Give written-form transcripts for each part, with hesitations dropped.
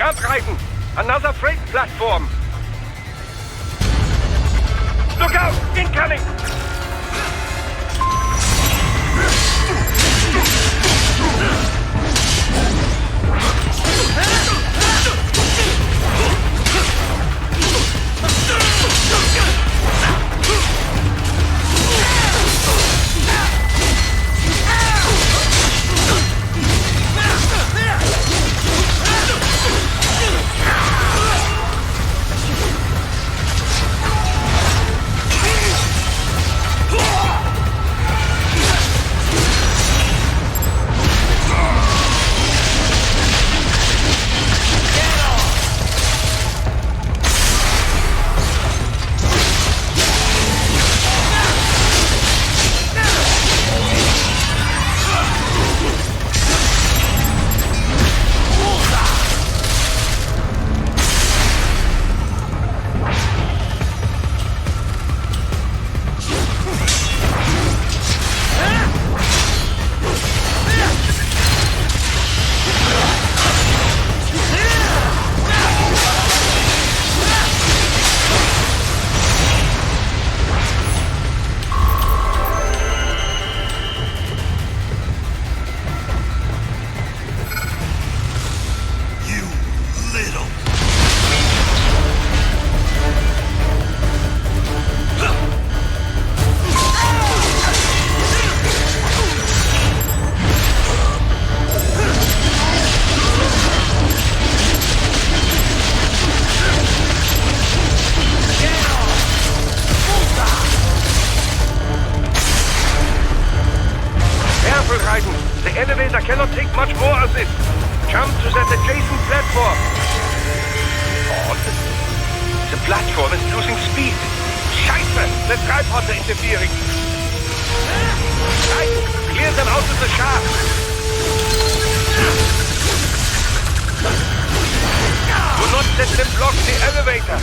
Kampfreiten! Another freight platform! Look out! Incoming! The elevator cannot take much more of this. Jump to that adjacent platform. Oh, the platform is losing speed. Scheiße! The tripods are interfering. Right, clear them out of the shaft. Do not let them block the elevator.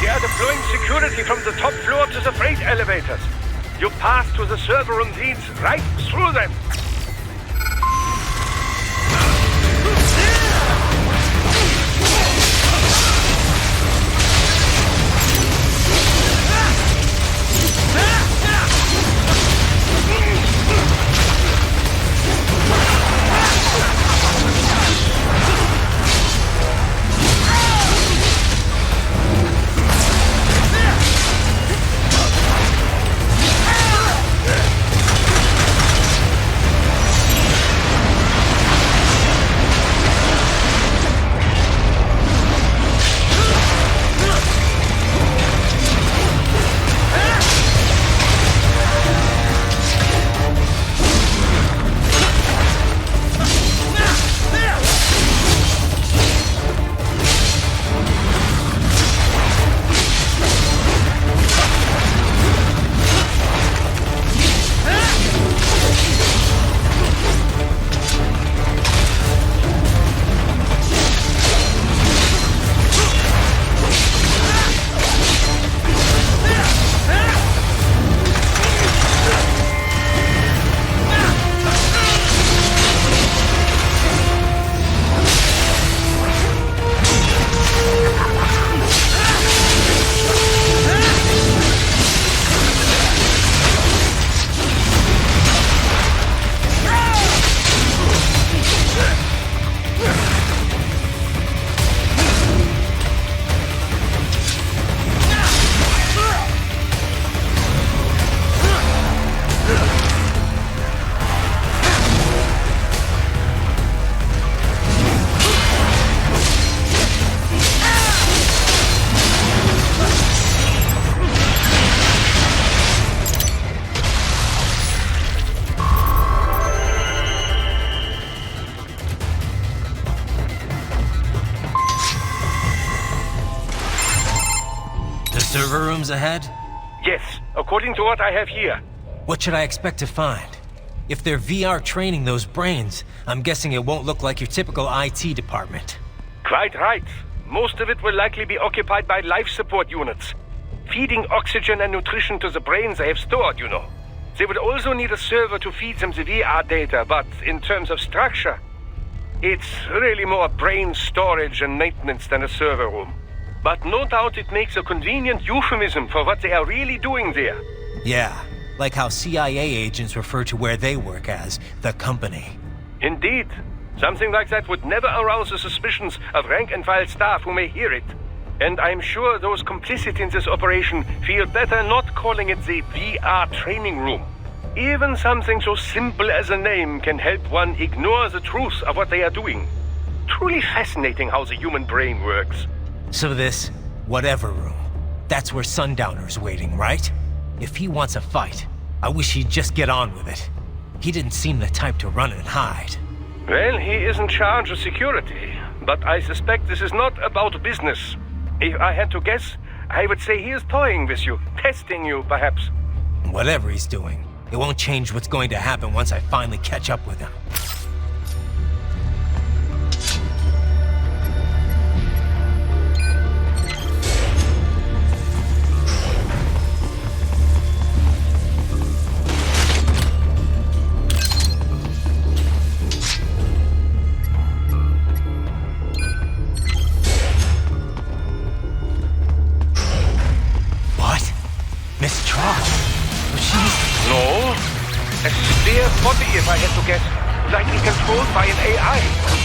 They are deploying security from the top floor to the freight elevators. You pass to the server room leads right through them. rooms ahead? Yes, according to what I have here. What should I expect to find? If they're VR training those brains, I'm guessing it won't look like your typical IT department. Quite right. Most of it will likely be occupied by life support units. Feeding oxygen and nutrition to the brains they have stored, you know. They would also need a server to feed them the VR data, but in terms of structure, it's really more brain storage and maintenance than a server room. But no doubt it makes a convenient euphemism for what they are really doing there. Yeah, like how CIA agents refer to where they work as the company. Indeed. Something like that would never arouse the suspicions of rank-and-file staff who may hear it. And I'm sure those complicit in this operation feel better not calling it the VR training room. Even something so simple as a name can help one ignore the truth of what they are doing. Truly fascinating how the human brain works. So this, whatever room, that's where Sundowner's waiting, right? If he wants a fight, I wish he'd just get on with it. He didn't seem the type to run and hide. Well, he is in charge of security, but I suspect this is not about business. If I had to guess, I would say he is toying with you, testing you, perhaps. Whatever he's doing, it won't change what's going to happen once I finally catch up with him. If I had to guess, likely controlled by an AI.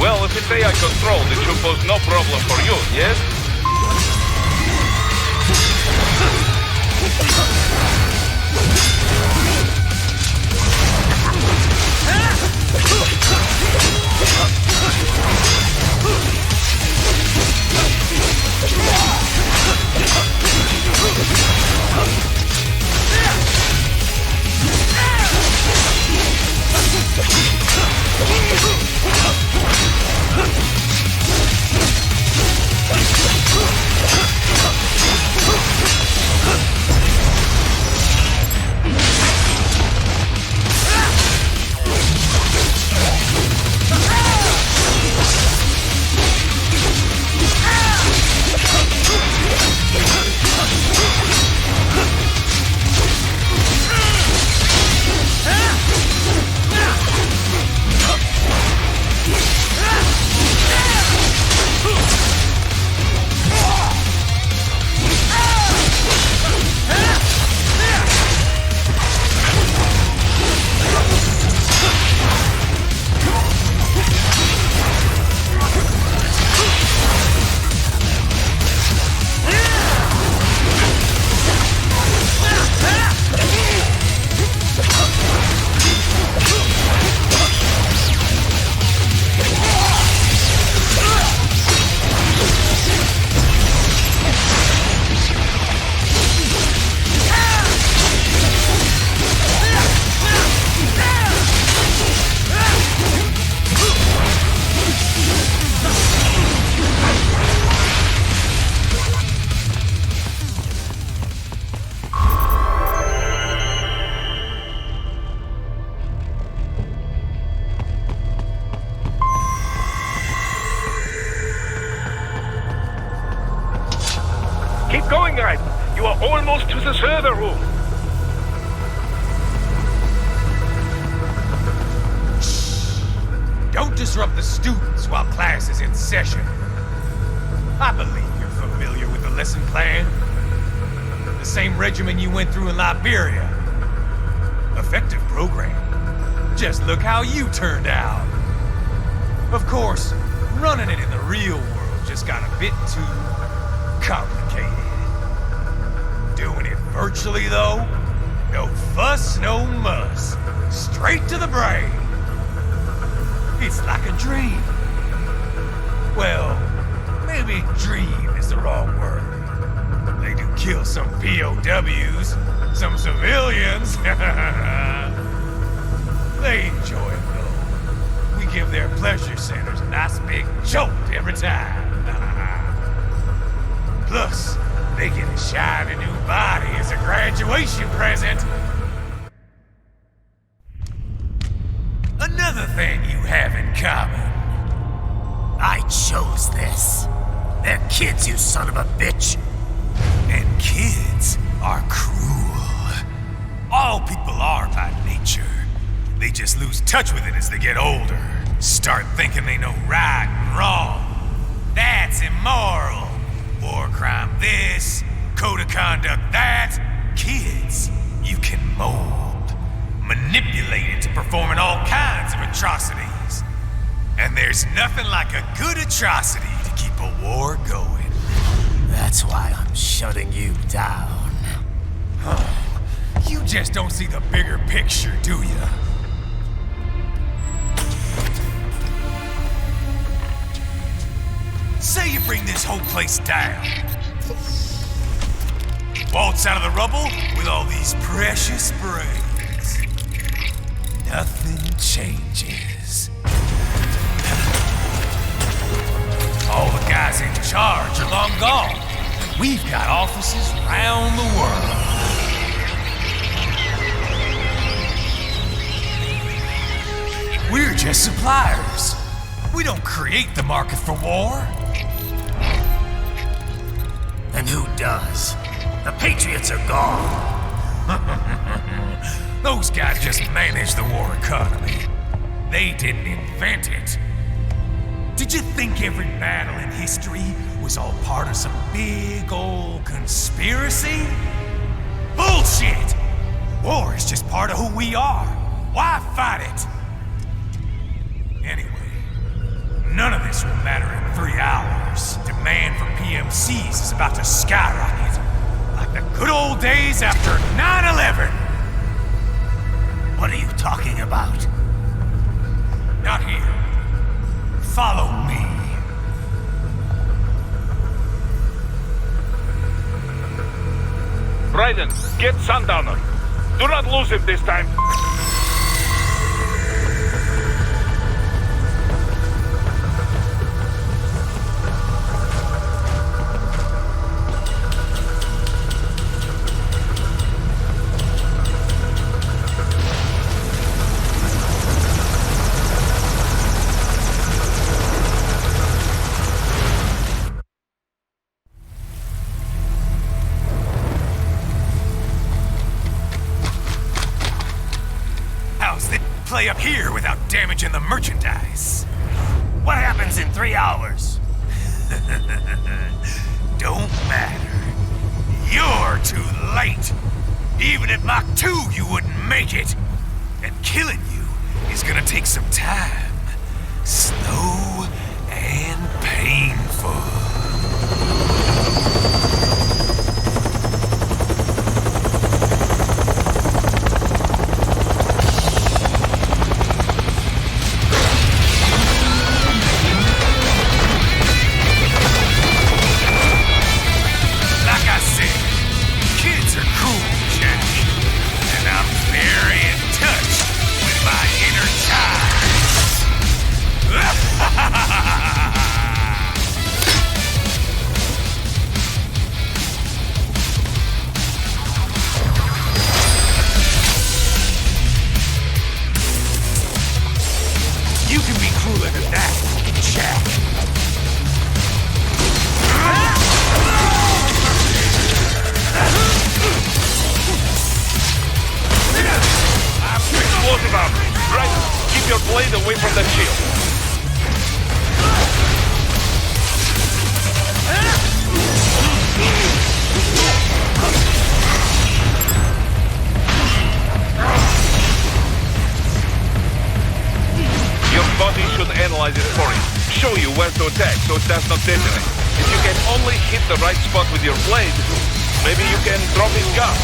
Well, if it's AI controlled, it should pose no problem for you, yes? Keep going, Raiden. You are almost to the server room. Don't disrupt the students while class is in session. I believe you're familiar with the lesson plan. The same regimen you went through in Liberia. Effective program. Just look how you turned out. Of course, running it in the real world just got a bit too complicated. Doing it virtually, though, no fuss, no muss. Straight to the brain. It's like a dream. Well, maybe dream is the wrong word. They do kill some POWs, some civilians. They enjoy it, though. We give their pleasure centers a nice big jolt every time. Plus, they get a shiny new body as a graduation present. Another thing you have in common. I chose this. They're kids, you son of a bitch. And kids are cruel. All people are by nature. They just lose touch with it as they get older. Start thinking they know right and wrong. That's immoral. War crime this, code of conduct that. Kids, you can mold, manipulate into performing all kinds of atrocities. And there's nothing like a good atrocity to keep a war going. That's why I'm shutting you down. You just don't see the bigger picture, do you? Say you bring this whole place down. Waltz out of the rubble with all these precious brains. Nothing changes. All the guys in charge are long gone. We've got offices around the world. We're just suppliers. We don't create the market for war. And who does? The Patriots are gone. Those guys just manage the war economy. They didn't invent it. Did you think every battle in history was all part of some big old conspiracy? Bullshit! War is just part of who we are. Why fight it? Anyway, none of this will matter in 3 hours. Demand for PMCs is about to skyrocket. Like the good old days after 9/11. What are you talking about? Not here. Follow me. Raiden, get Sundowner. Do not lose him this time. Play up here without damaging the merchandise. What happens in 3 hours? Don't matter. You're too late. Even at Mach 2, you wouldn't make it. And killing you is gonna take some time. Slow and painful. blade away from that shield. Your body should analyze it for you. Show you where to attack so it does not detonate. If you can only hit the right spot with your blade, maybe you can drop his gun.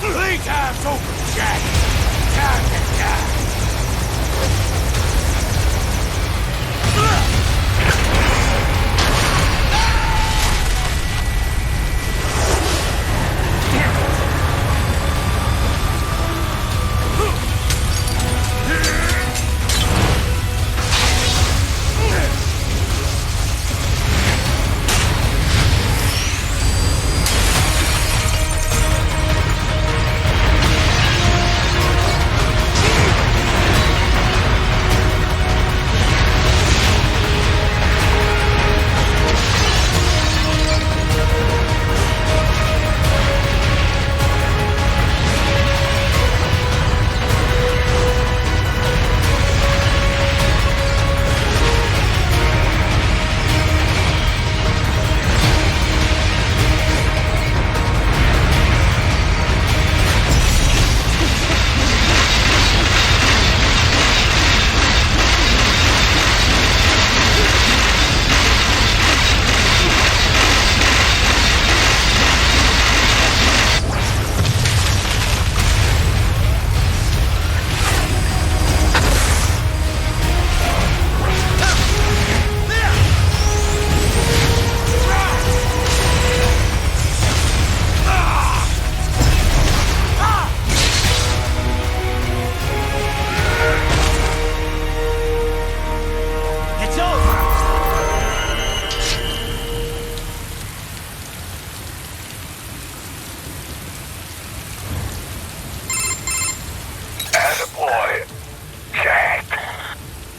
Playtime's over, Jack. Time to die.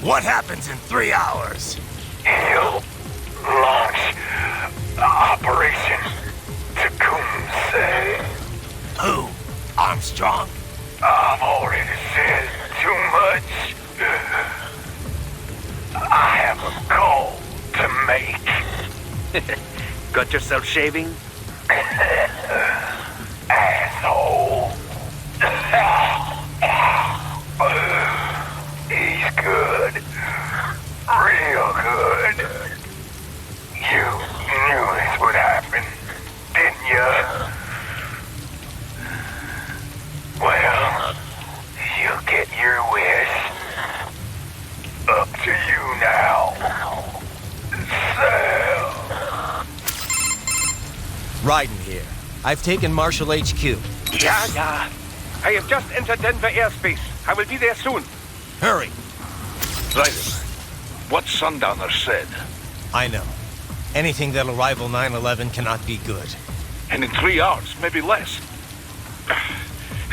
What happens in 3 hours? He'll launch Operation Tecumseh. Who? Armstrong? I've already said too much. I have a call to make. Got yourself shaving? Asshole. He's good. Real good. You knew this would happen, didn't you? Well, you'll get your wish. Up to you now. Sal. Raiden here. I've taken Marshall HQ. Yeah. I have just entered Denver airspace. I will be there soon. Hurry! Raiden, what Sundowner said. I know. Anything that'll rival 9/11 cannot be good. And in 3 hours, maybe less.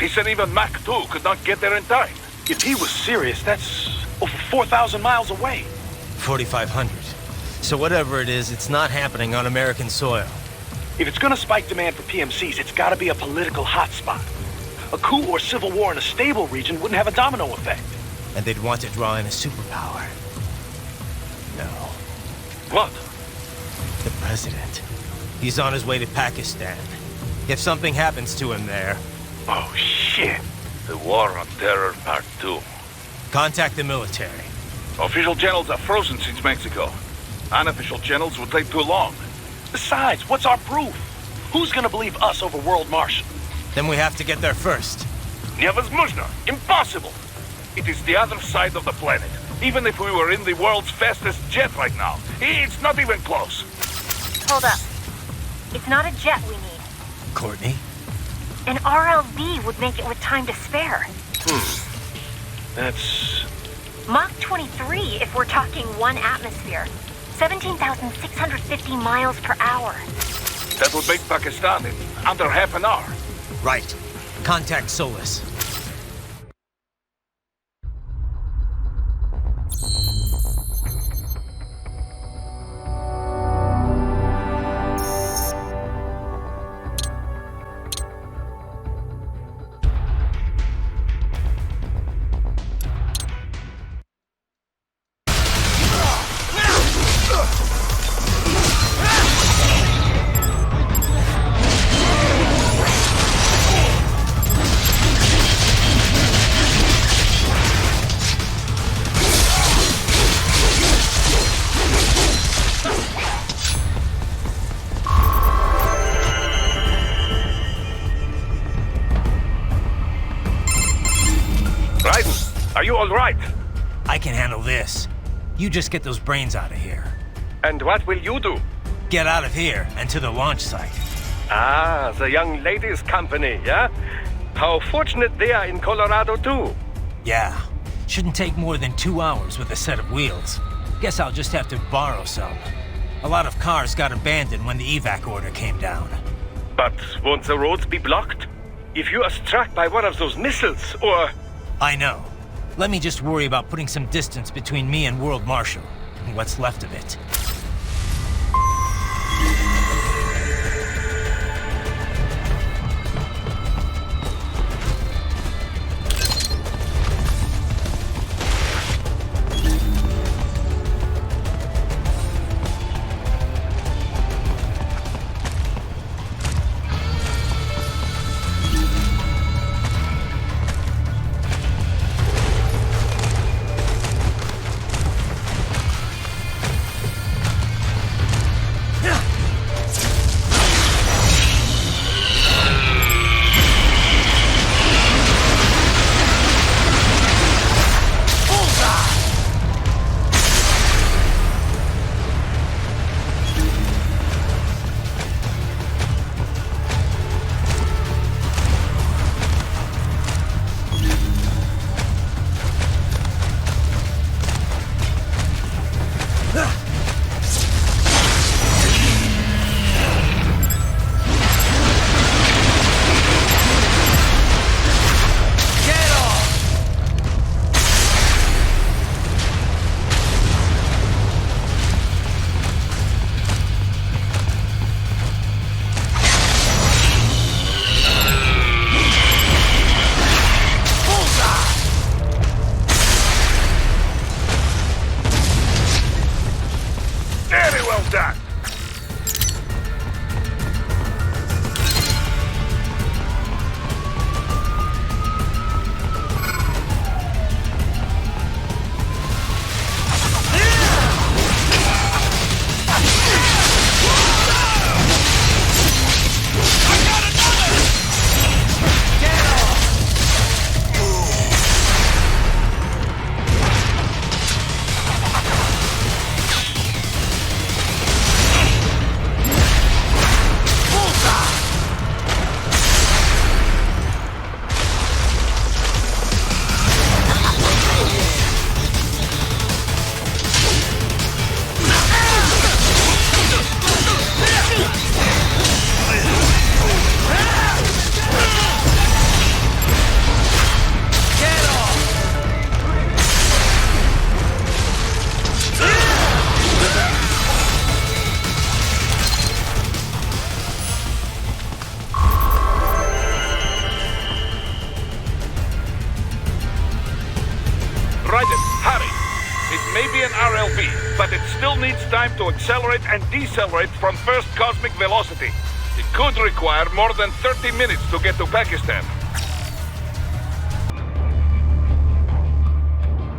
He said even Mach 2 could not get there in time. If he was serious, that's over 4,000 miles away. 4,500. So whatever it is, it's not happening on American soil. If it's gonna spike demand for PMCs, it's gotta be a political hotspot. A coup or civil war in a stable region wouldn't have a domino effect. And they'd want to draw in a superpower. No. What? The president. He's on his way to Pakistan. If something happens to him there... Oh, shit. The War on Terror Part 2. Contact the military. Official channels are frozen since Mexico. Unofficial channels would take too long. Besides, what's our proof? Who's gonna believe us over World Marshal? Then we have to get there first. Невозможно. Impossible. It is the other side of the planet. Even if we were in the world's fastest jet right now, it's not even close. Hold up. It's not a jet we need. Courtney? An RLV would make it with time to spare. That's... Mach 23 if we're talking 1 atmosphere. 17,650 miles per hour. That would make Pakistan in under half an hour. Right. Contact Solus. Are you all right? I can handle this. You just get those brains out of here. And what will you do? Get out of here and to the launch site. Ah, the young ladies' company, yeah? How fortunate they are in Colorado, too. Yeah. Shouldn't take more than 2 hours with a set of wheels. Guess I'll just have to borrow some. A lot of cars got abandoned when the evac order came down. But won't the roads be blocked? If you are struck by one of those missiles, or... I know. Let me just worry about putting some distance between me and World Marshal, and what's left of it. still needs time to accelerate and decelerate from first cosmic velocity. It could require more than 30 minutes to get to Pakistan.